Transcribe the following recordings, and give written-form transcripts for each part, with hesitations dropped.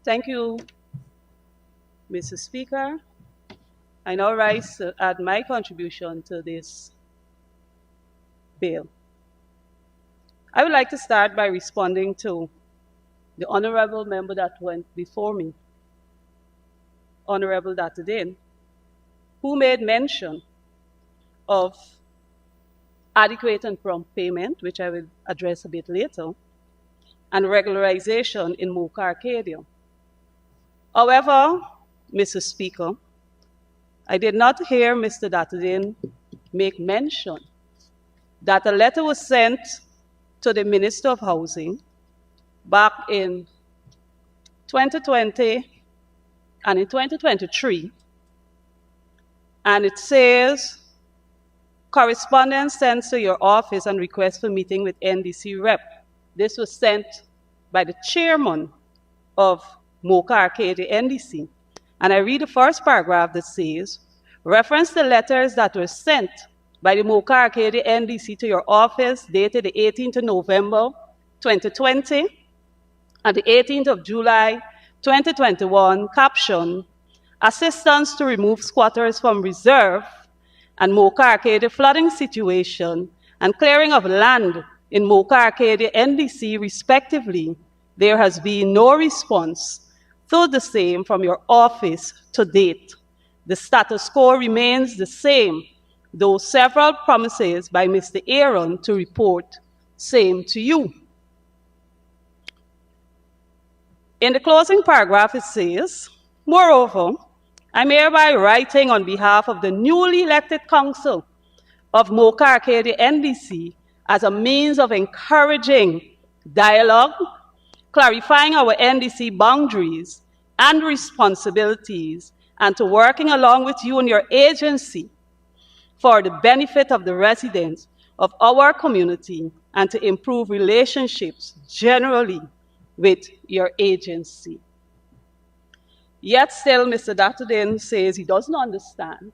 Thank you, Mr. Speaker. I now rise to add my contribution to this bill. I would like to start by responding to the honorable member that went before me, Honorable Datadin, who made mention of adequate and prompt payment, which I will address a bit later, and regularization in Mocha Arcadia. However, Mr. Speaker, I did not hear Mr. Datadin make mention that a letter was sent to the Minister of Housing back in 2020 and in 2023, and it says, correspondence sent to your office and request for meeting with NDC rep. This was sent by the chairman of Mocha Arcadia NDC. And I read the first paragraph that says, reference the letters that were sent by the Mocha Arcadia NDC to your office dated the 18th of November 2020 and the 18th of July 2021, caption, assistance to remove squatters from reserve and Mocha Arcadia flooding situation and clearing of land in Mocha Arcadia NDC respectively. There has been no response to the same from your office to date. The status quo remains the same, though several promises by Mr. Aaron to report same to you. In the closing paragraph, it says, moreover, I'm hereby writing on behalf of the newly elected council of Mocha Arcadia NDC as a means of encouraging dialogue, clarifying our NDC boundaries and responsibilities, and to working along with you and your agency for the benefit of the residents of our community and to improve relationships generally with your agency. Yet still, Mr. Datadin says he doesn't understand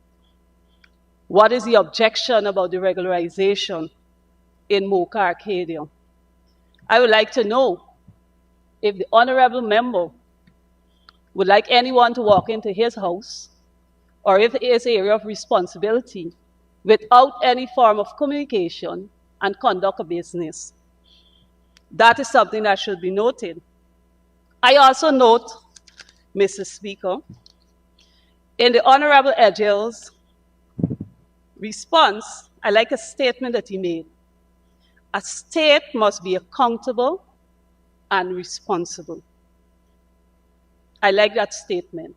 what is the objection about the regularization in Mocha Arcadia. I would like to know if the honorable member would like anyone to walk into his house or if his area of responsibility without any form of communication and conduct a business. That is something that should be noted. I also note, Mr. Speaker, in the Honorable Edgell's response, I like a statement that he made. A state must be accountable and responsible. I like that statement.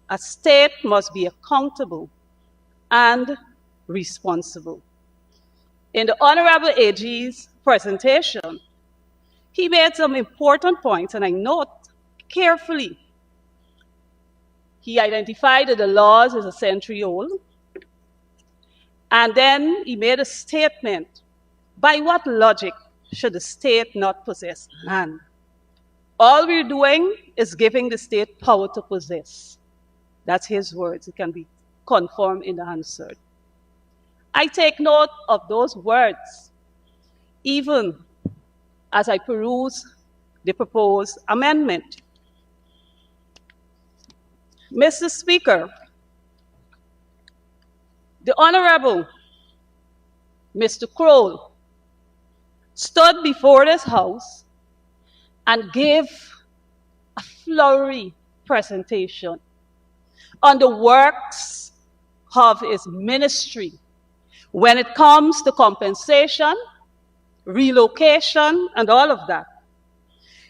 A state must be accountable and responsible. In the Honorable AG's presentation, he made some important points, and I note carefully. He identified that the laws is a century old, and then he made a statement. By what logic should the state not possess land? All we're doing is giving the state power to possess. That's his words. It can be confirmed in the answer. I take note of those words, even as I peruse the proposed amendment. Mr. Speaker, the Honorable Mr. Kroll stood before this House and gave a flowery presentation on the works of his ministry when it comes to compensation, relocation, and all of that.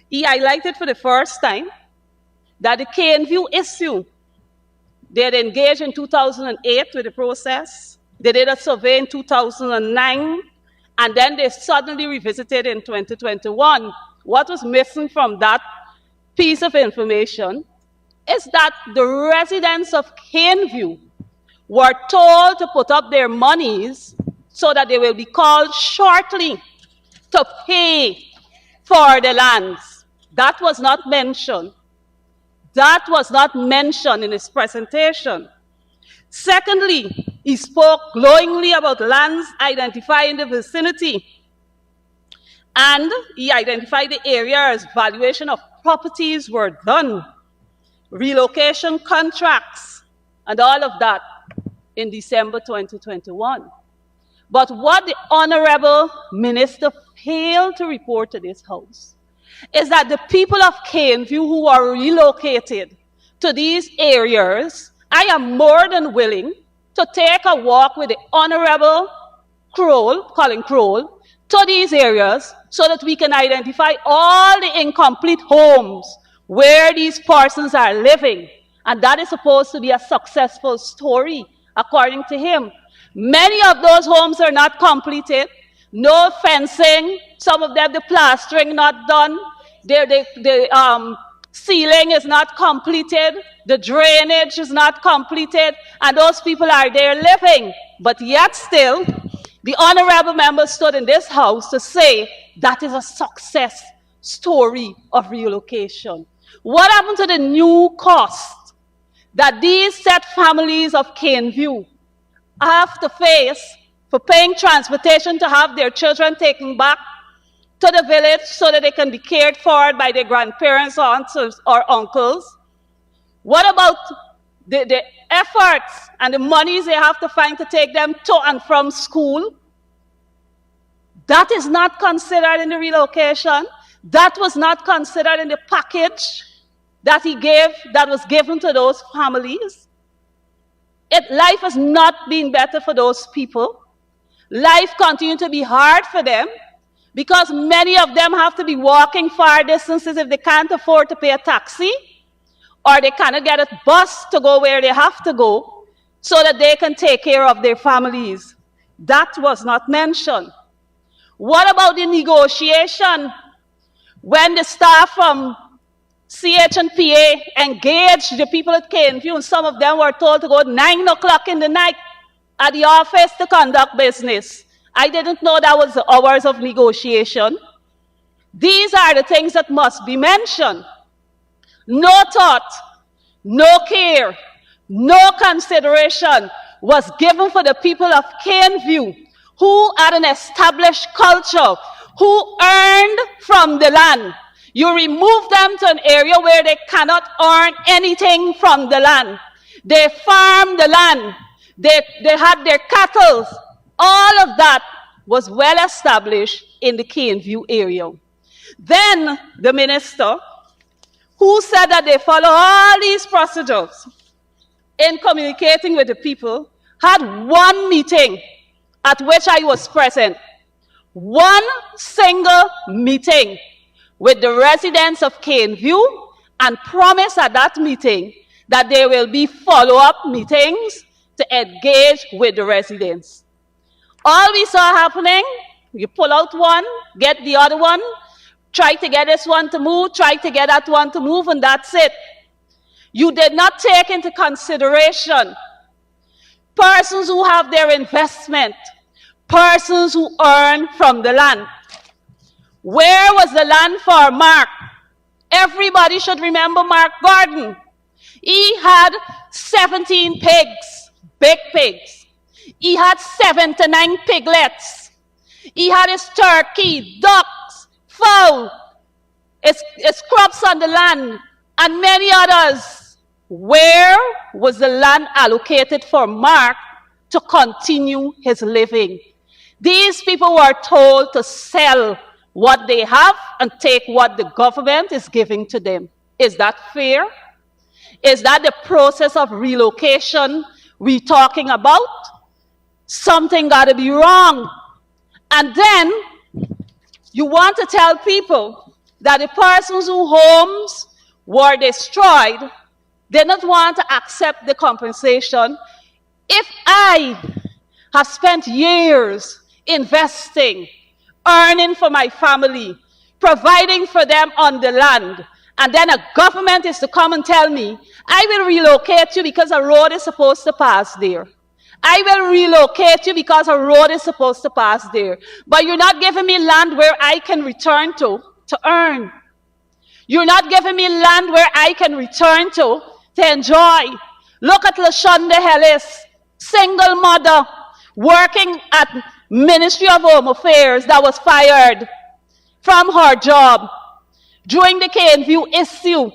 He highlighted for the first time that the Caneview issue, they had engaged in 2008 with the process. They did a survey in 2009, and then they suddenly revisited in 2021. What was missing from that piece of information is that the residents of Caneview were told to put up their monies so that they will be called shortly to pay for the lands. That was not mentioned. That was not mentioned in his presentation. Secondly, he spoke glowingly about lands identified in the vicinity. And he identified the area as valuation of properties were done, relocation contracts, and all of that in December 2021. But what the Honorable Minister failed to report to this House is that the people of Caneview who are relocated to these areas, I am more than willing to take a walk with the Honorable Colin Crowell, to these areas so that we can identify all the incomplete homes where these persons are living. And that is supposed to be a successful story, according to him. Many of those homes are not completed. No fencing. Some of them, the plastering not done. The ceiling is not completed. The drainage is not completed. And those people are there living. But yet still, the honorable member stood in this House to say that is a success story of relocation. What happened to the new cost that these set families of Caneview have to face for paying transportation to have their children taken back to the village so that they can be cared for by their grandparents, aunts, or uncles? What about the efforts and the monies they have to find to take them to and from school? That is not considered in the relocation. That was not considered in the package that he gave, that was given to those families. Life has not been better for those people. Life continued to be hard for them because many of them have to be walking far distances if they can't afford to pay a taxi, or they cannot get a bus to go where they have to go so that they can take care of their families. That was not mentioned. What about the negotiation when the staff from CH&PA engaged the people at Caneview, and some of them were told to go at 9 o'clock in the night at the office to conduct business? I didn't know that was the hours of negotiation. These are the things that must be mentioned. No thought, no care, no consideration was given for the people of Caneview, who had an established culture, who earned from the land. You remove them to an area where they cannot earn anything from the land. They farmed the land. They had their cattle. All of that was well established in the Caneview area. Then the minister, who said that they follow all these procedures in communicating with the people, had one meeting at which I was present. One single meeting with the residents of Caneview, and promised at that meeting that there will be follow-up meetings to engage with the residents. All we saw happening, you pull out one, get the other one, try to get this one to move, try to get that one to move, and that's it. You did not take into consideration persons who have their investment, persons who earn from the land. Where was the land for Mark? Everybody should remember Mark Gordon. He had 17 pigs, big pigs. He had 7 to 9 piglets. He had his turkey, ducks, fowl, his crops on the land, and many others. Where was the land allocated for Mark to continue his living? These people were told to sell what they have and take what the government is giving to them. Is that fair? Is that the process of relocation we're talking about? Something got to be wrong. And then you want to tell people that the persons whose homes were destroyed, they don't want to accept the compensation. If I have spent years investing, earning for my family, providing for them on the land, and then a government is to come and tell me, I will relocate you because a road is supposed to pass there. I will relocate you because a road is supposed to pass there. But you're not giving me land where I can return to earn. You're not giving me land where I can return to enjoy. Look at LaShonda Ellis, single mother, working at Ministry of Home Affairs, that was fired from her job during the KNView issue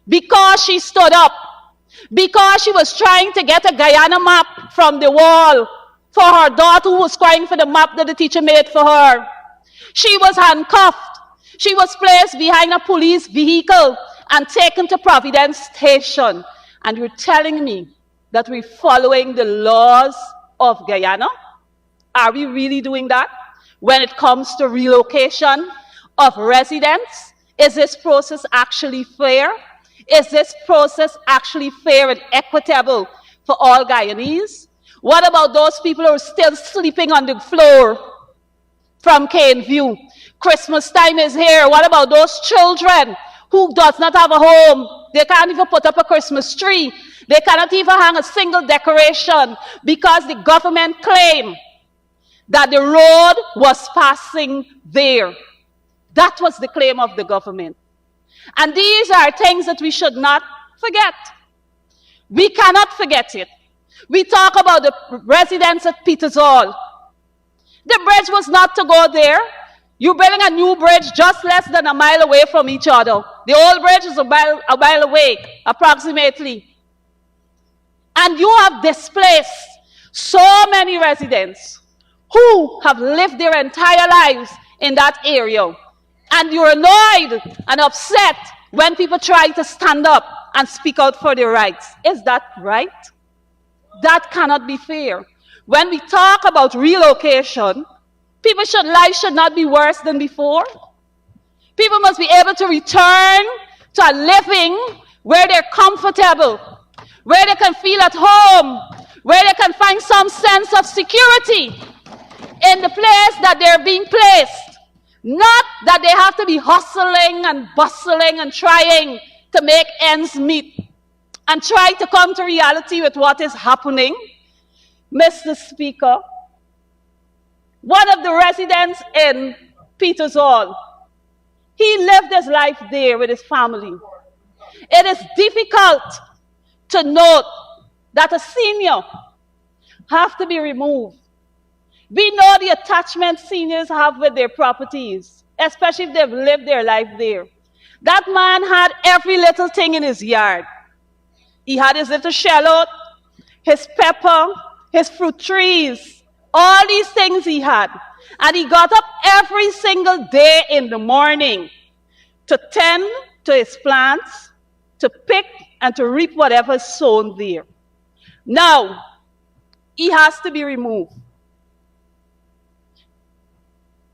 because she stood up, because she was trying to get a Guyana map from the wall for her daughter who was crying for the map that the teacher made for her. She was handcuffed. She was placed behind a police vehicle and taken to Providence Station. And you're telling me that we're following the laws of Guyana? Are we really doing that? When it comes to relocation of residents, is this process actually fair? Is this process actually fair and equitable for all Guyanese? What about those people who are still sleeping on the floor from KNView? Christmas time is here. What about those children who does not have a home? They can't even put up a Christmas tree. They cannot even hang a single decoration because the government claimed that the road was passing there. That was the claim of the government. And these are things that we should not forget. We cannot forget it. We talk about the residents at Peters Hall. The bridge was not to go there. You're building a new bridge just less than a mile away from each other. The old bridge is a mile away, approximately. And you have displaced so many residents who have lived their entire lives in that area. And you're annoyed and upset when people try to stand up and speak out for their rights. Is that right? That cannot be fair. When we talk about relocation, life should not be worse than before. People must be able to return to a living where they're comfortable, where they can feel at home, where they can find some sense of security in the place that they're being placed. Not that they have to be hustling and bustling and trying to make ends meet and try to come to reality with what is happening. Mr. Speaker, one of the residents in Peters Hall, he lived his life there with his family. It is difficult to note that a senior have to be removed. We know the attachment seniors have with their properties, especially if they've lived their life there. That man had every little thing in his yard. He had his little shallot, his pepper, his fruit trees, all these things he had. And he got up every single day in the morning to tend to his plants, to pick and to reap whatever is sown there. Now, he has to be removed.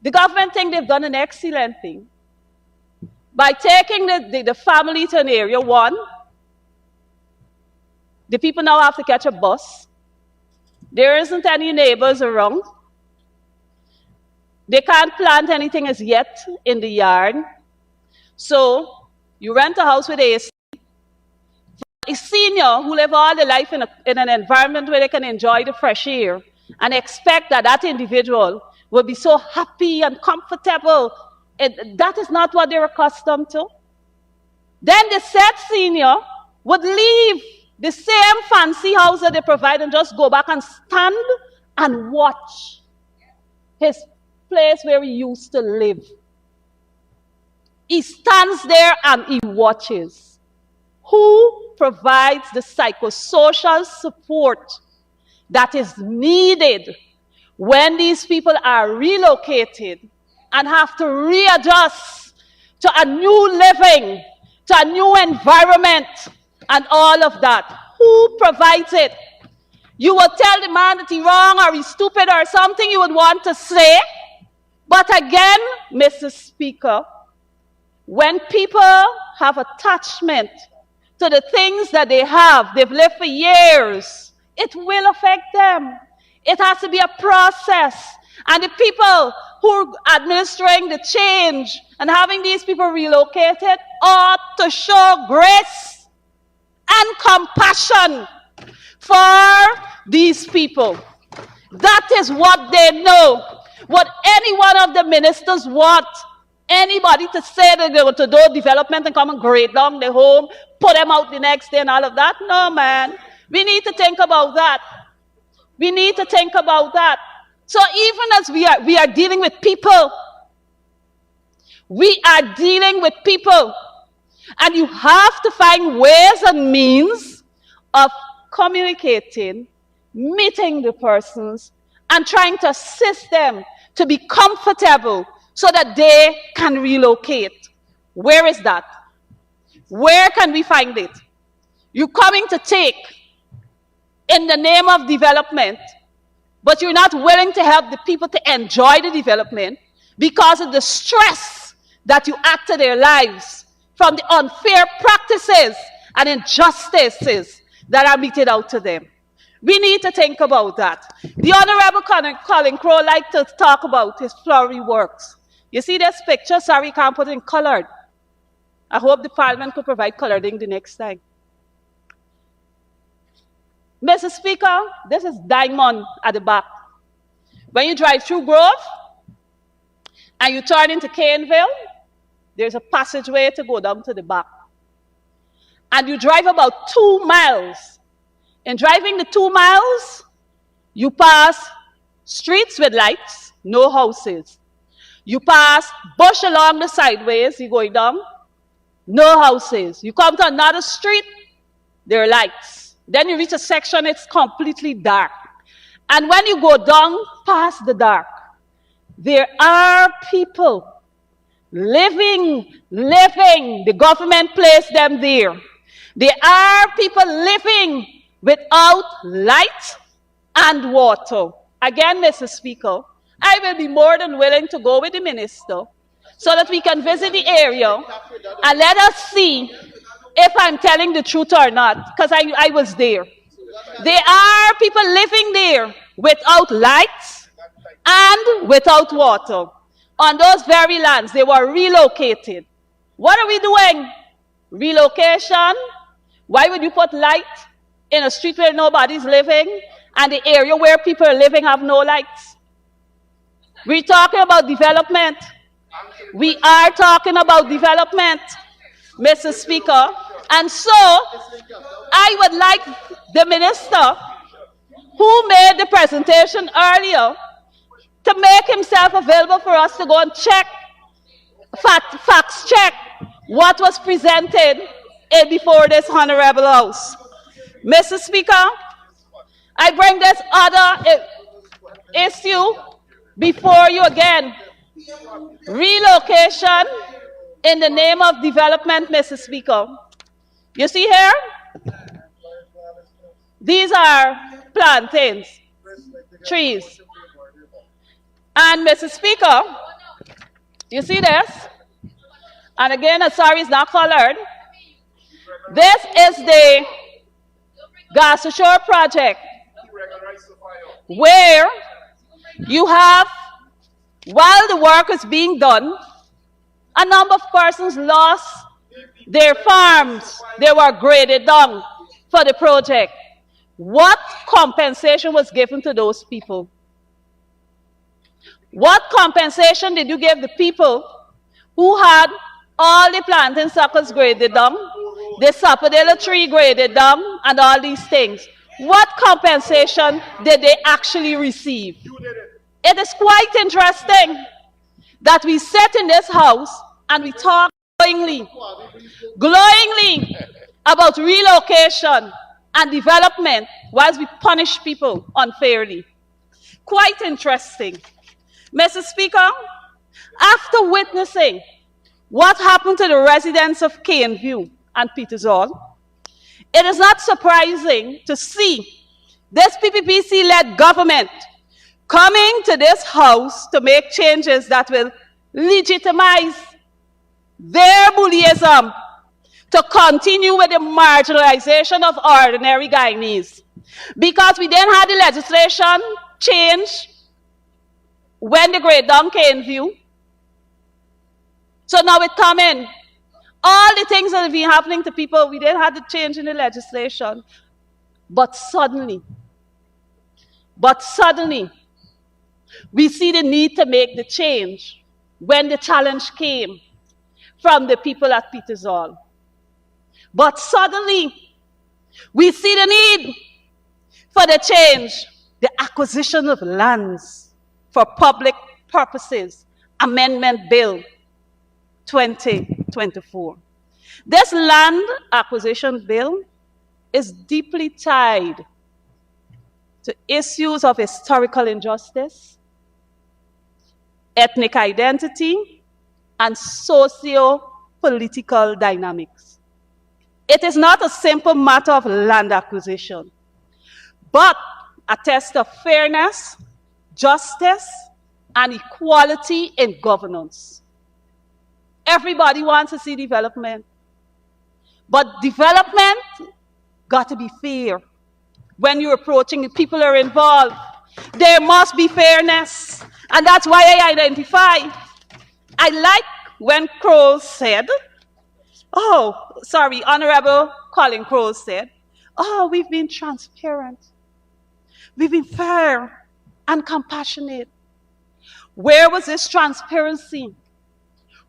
The government think they've done an excellent thing by taking the family to an area. One, the people now have to catch a bus. There isn't any neighbors around. They can't plant anything as yet in the yard. So you rent a house with AC. A senior who live all their life in an environment where they can enjoy the fresh air and expect that that individual will be so happy and comfortable. That is not what they're accustomed to. Then the said senior would leave the same fancy house that they provide and just go back and stand and watch his place where he used to live. He stands there and he watches. Who provides the psychosocial support that is needed when these people are relocated and have to readjust to a new living, to a new environment, and all of that? Who provides it? You will tell the man that he's wrong or he's stupid or something you would want to say. But again, Mr. Speaker, when people have attachment to the things that they have, they've lived for years, it will affect them. It has to be a process. And the people who are administering the change and having these people relocated ought to show grace and compassion for these people. That is what they know. What any one of the ministers want anybody to say that they want to do development and come and grade down their home, put them out the next day and all of that. No, man. We need to think about that. We need to think about that. So even as we are dealing with people We are dealing with people, and you have to find ways and means of communicating, meeting the persons, and trying to assist them to be comfortable so that they can relocate. Where is that? Where can we find it? You're coming to take in the name of development, but you're not willing to help the people to enjoy the development because of the stress that you add to their lives from the unfair practices and injustices that are meted out to them. We need to think about that. The Honorable Colin Crowe liked to talk about his flowery works. You see this picture? Sorry, can't put it in colored. I hope the Parliament could provide coloring the next time. Mr. Speaker, this is Diamond at the back. When you drive through Grove and you turn into Caneville, there's a passageway to go down to the back. And you drive about 2 miles. In driving the 2 miles, you pass streets with lights, no houses. You pass bush along the sideways, you're going down, no houses. You come to another street, there are lights. Then you reach a section, it's completely dark. And when you go down past the dark, there are people living. The government placed them there. There are people living without light and water. Again, Mr. Speaker, I will be more than willing to go with the minister so that we can visit the area and let us see if I'm telling the truth or not, because I was there. There are people living there without lights and without water. On those very lands, they were relocated. What are we doing? Relocation? Why would you put light in a street where nobody's living and the area where people are living have no lights? We're talking about development. We are talking about development, Mr. Speaker. And so, I would like the minister who made the presentation earlier to make himself available for us to go and check, facts check what was presented before this Honorable House. Mr. Speaker, I bring this other issue before you again. Relocation in the name of development, Mr. Speaker. You see here? These are plantains, trees. And Mr. Speaker, you see this? And again, I'm sorry it's not colored. This is the Gas to Shore project, where you have, while the work is being done, a number of persons lost their farms. They were graded down for the project. What compensation was given to those people? What compensation did you give the people who had all the plantain suckers graded down, the sapodilla tree graded down, and all these things? What compensation did they actually receive? It is quite interesting that we sit in this house and we talk glowingly about relocation and development whilst we punish people unfairly. Quite interesting. Mr. Speaker, after witnessing what happened to the residents of Caneview and Peters Hall, it is not surprising to see this PPPC-led government coming to this house to make changes that will legitimize their bullyism, to continue with the marginalization of ordinary Guyanese. Because we then had the legislation change when the grade down Caneview. So now it come in. All the things that have been happening to people, we then had the change in the legislation. But suddenly, we see the need to make the change when the challenge came from the people at Peters Hall. But suddenly, we see the need for the change, the acquisition of lands for public purposes, amendment bill. 2024. This land acquisition bill is deeply tied to issues of historical injustice, ethnic identity, and socio-political dynamics. It is not a simple matter of land acquisition, but a test of fairness, justice, and equality in governance. Everybody wants to see development, but development got to be fair. When you're approaching the people who are involved, there must be fairness, and that's why I identify. I like when Crowell said, Honorable Colin Crowell said, we've been transparent. We've been fair and compassionate. Where was this transparency?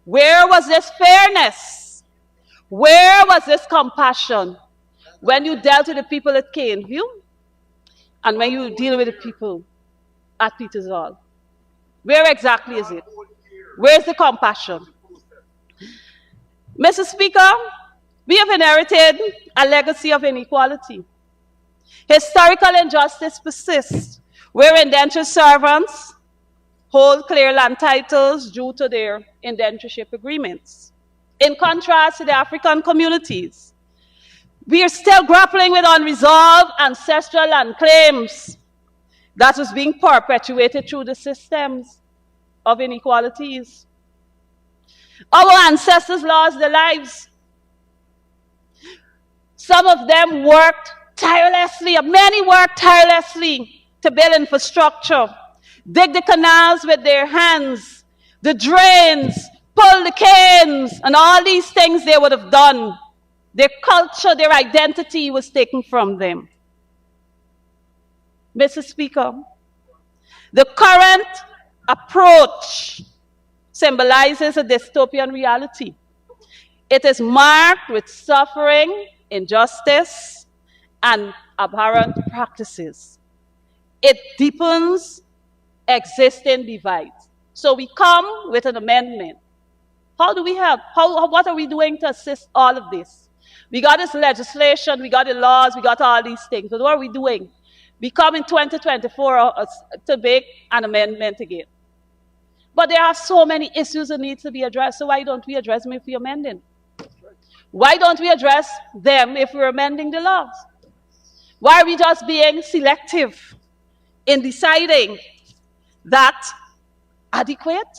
Where was this fairness? Where was this compassion when you dealt with the people at Caneview and when you deal with the people at Peters Hall? Where exactly is it? Where's the compassion? Mr. Speaker, we have inherited a legacy of inequality. Historical injustice persists, where indentured servants hold clear land titles due to their indentureship agreements. In contrast to the African communities, we are still grappling with unresolved ancestral land claims that was being perpetuated through the systems of inequalities. Our ancestors lost their lives. Some of them worked tirelessly, many worked tirelessly to build infrastructure, dig the canals with their hands, the drains, pull the canes, and all these things they would have done. Their culture, their identity was taken from them. Mr. Speaker, the current approach symbolizes a dystopian reality. It is marked with suffering, injustice, and abhorrent practices. It deepens existing divides. So we come with an amendment. How do we help? What are we doing to assist all of this? We got this legislation, we got the laws, we got all these things. But what are we doing? We come in 2024 to make an amendment again. But there are so many issues that need to be addressed, so why don't we address them if we're amending? Why don't we address them if we're amending the laws? Why are we just being selective in deciding that adequate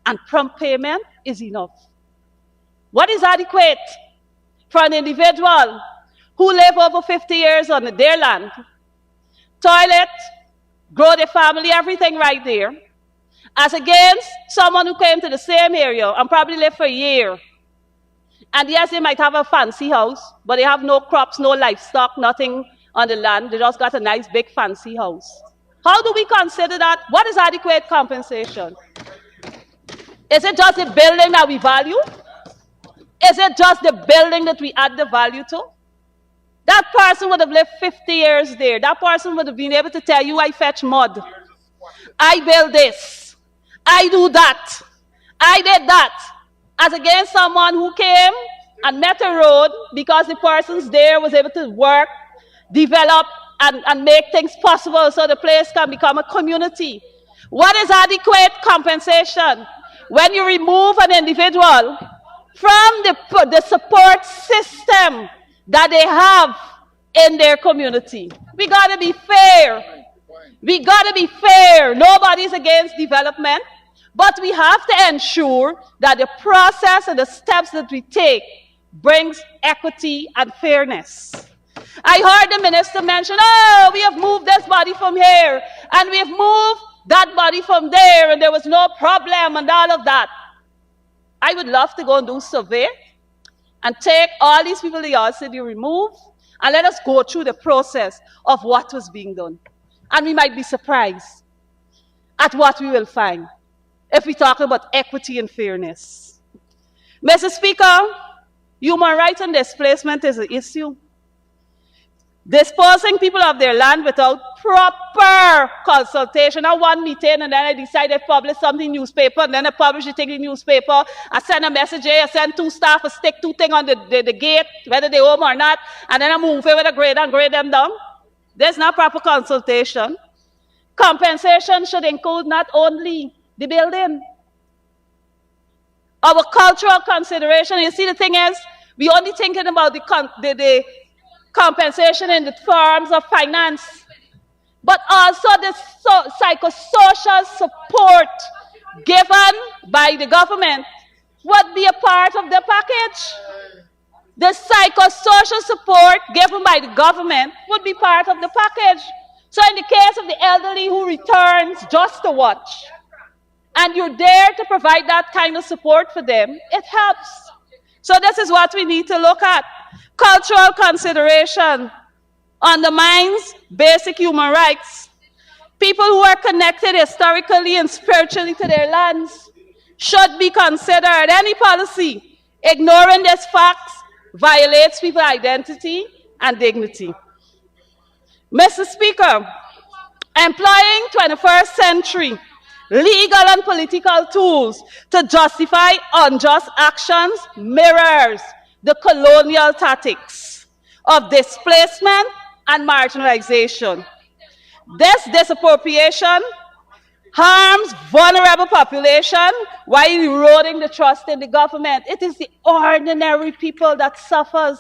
and prompt payment is enough? What is adequate for an individual who live over 50 years on their land? Toilet, grow their family, everything right there. As against someone who came to the same area and probably lived for a year. And yes, they might have a fancy house, but they have no crops, no livestock, nothing on the land. They just got a nice big fancy house. How do we consider that? What is adequate compensation? Is it just the building that we value? Is it just the building that we add the value to? That person would have lived 50 years there. That person would have been able to tell you, I fetch mud. I build this. I do that. I did that. As against someone who came and met a road because the persons there was able to work, develop, and make things possible so the place can become a community. What is adequate compensation? When you remove an individual from the support system that they have in their community. We got to be fair. We got to be fair. Nobody's against development, but we have to ensure that the process and the steps that we take brings equity and fairness. I heard the minister mention, we have moved this body from here, and we have moved that body from there, and there was no problem and all of that. I would love to go and do a survey and take all these people the yard city remove and let us go through the process of what was being done. And we might be surprised at what we will find if we talk about equity and fairness. Mr. Speaker, human rights and displacement is an issue. Disposing people of their land without proper consultation. At one meeting, and then I decided to publish something in the newspaper, and then I publish it in the newspaper. I send a message here, I send 2 staff to stick 2 things on the gate, whether they home or not, and then I move it with a grader and grade them down. There's not proper consultation. Compensation should include not only the building. Our cultural consideration, you see, the thing is, we only thinking about the compensation in the terms of finance, but also the psychosocial support given by the government would be a part of the package. The psychosocial support given by the government would be part of the package. So in the case of the elderly who returns just to watch, and you're there to provide that kind of support for them, it helps. So this is what we need to look at. Cultural consideration undermines basic human rights. People who are connected historically and spiritually to their lands should be considered. Any policy ignoring these facts violates people's identity and dignity. Mr. Speaker, employing 21st century legal and political tools to justify unjust actions mirrors the colonial tactics of displacement and marginalization. This disappropriation harms vulnerable population while eroding the trust in the government. It is the ordinary people that suffers.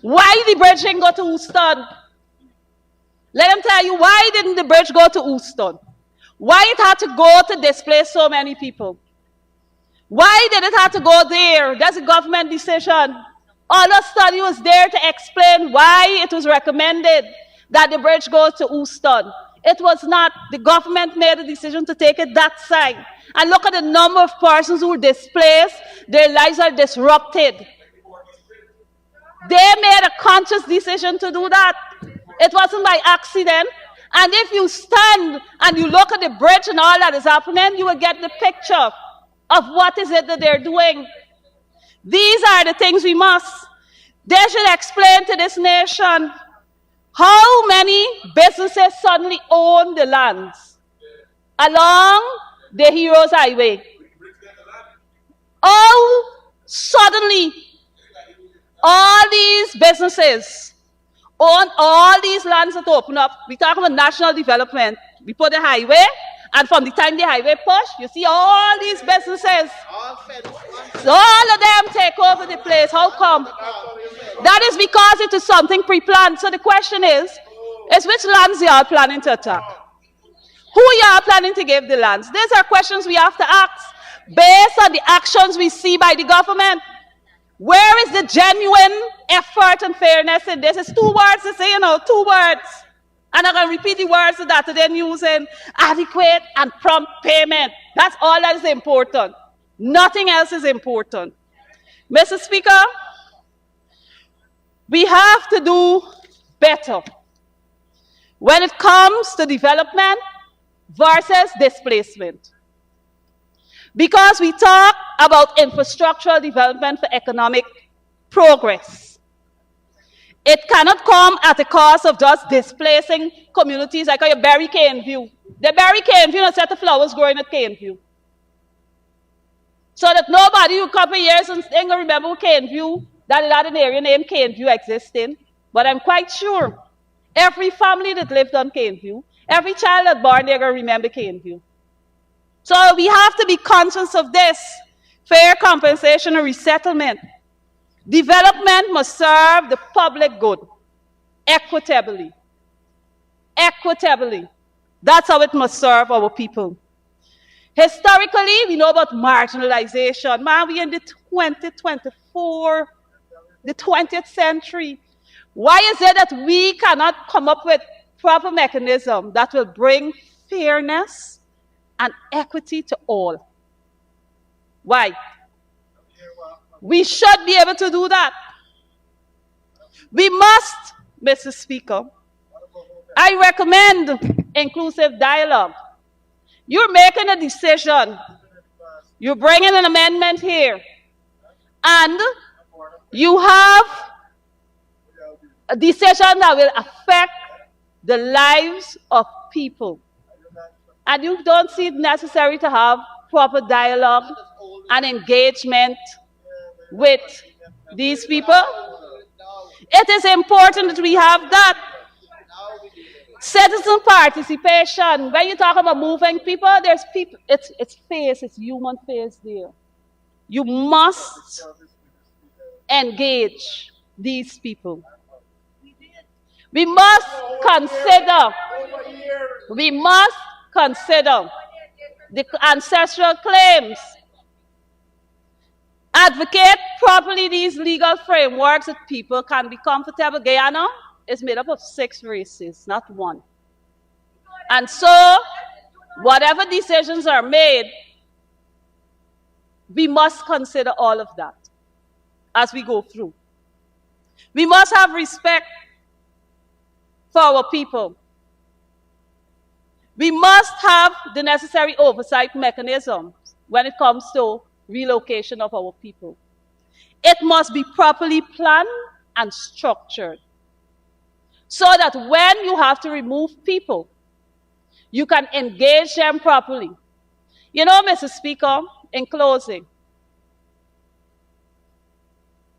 Why the bridge didn't go to Houston? Let them tell you, why didn't the bridge go to Houston? Why it had to go to displace so many people? Why did it have to go there? That's a government decision. All the study was there to explain why it was recommended that the bridge goes to Houston. It was not. The government made a decision to take it that side. And look at the number of persons who were displaced. Their lives are disrupted. They made a conscious decision to do that. It wasn't by accident. And if you stand and you look at the bridge and all that is happening, you will get the picture of what is it that they're doing. These are the things we must. They should explain to this nation how many businesses suddenly own the lands along the Heroes Highway. Oh, suddenly, all these businesses own all these lands that open up. We talk about national development. We put the highway, and from the time the highway push, you see all these businesses. All of them take over the place. How come? That is because it is something pre-planned. So the question is which lands you are planning to attack? Who you are planning to give the lands? These are questions we have to ask based on the actions we see by the government. Where is the genuine effort and fairness in this? It's 2 words to say, 2 words. And I'm going to repeat the words that they're using. Adequate and prompt payment. That's all that is important. Nothing else is important. Mr. Speaker, we have to do better when it comes to development versus displacement. Because we talk about infrastructural development for economic progress. It cannot come at the cost of just displacing communities like how you bury Cane View. They bury Cane View and set the flowers growing at Cane View. So that nobody who couple years and ain't gonna remember Cane View, that is not an area named Cane View existing. But I'm quite sure every family that lived on Cane View, every child that born there gonna remember Cane View. So we have to be conscious of this. Fair compensation and resettlement. Development must serve the public good equitably. Equitably. That's how it must serve our people. Historically, we know about marginalization. Man, we're in the 2024, the 20th century. Why is it that we cannot come up with proper mechanism that will bring fairness and equity to all? Why? We should be able to do that. We must, Mr. Speaker. I recommend inclusive dialogue. You're making a decision. You're bringing an amendment here. And you have a decision that will affect the lives of people. And you don't see it necessary to have proper dialogue and engagement with these people. It is important that we have that. Citizen participation. When you talk about moving people, there's people, it's face, it's human face there. You must engage these people. We must consider, we must consider the ancestral claims. Advocate properly these legal frameworks that people can be comfortable. Guyana is made up of 6 races, not 1. And so, whatever decisions are made, we must consider all of that as we go through. We must have respect for our people. We must have the necessary oversight mechanisms when it comes to relocation of our people. It must be properly planned and structured so that when you have to remove people, you can engage them properly. You know, Mr. Speaker, in closing,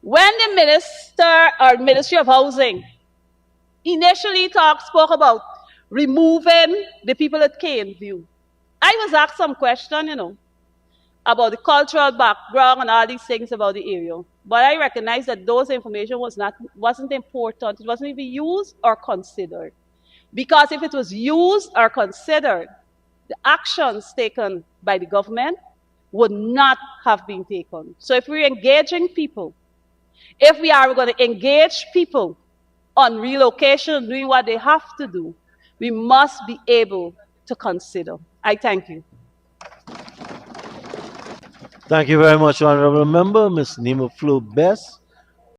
when the Ministry of Housing initially spoke about removing the people at Caneview, I was asked some question, about the cultural background and all these things about the area. But I recognize that those information wasn't important. It wasn't even used or considered. Because if it was used or considered, the actions taken by the government would not have been taken. So if we're engaging people, if we are going to engage people on relocation, doing what they have to do, we must be able to consider. I thank you. Thank you very much, Honorable Member, Ms. Nima Flue-Bess.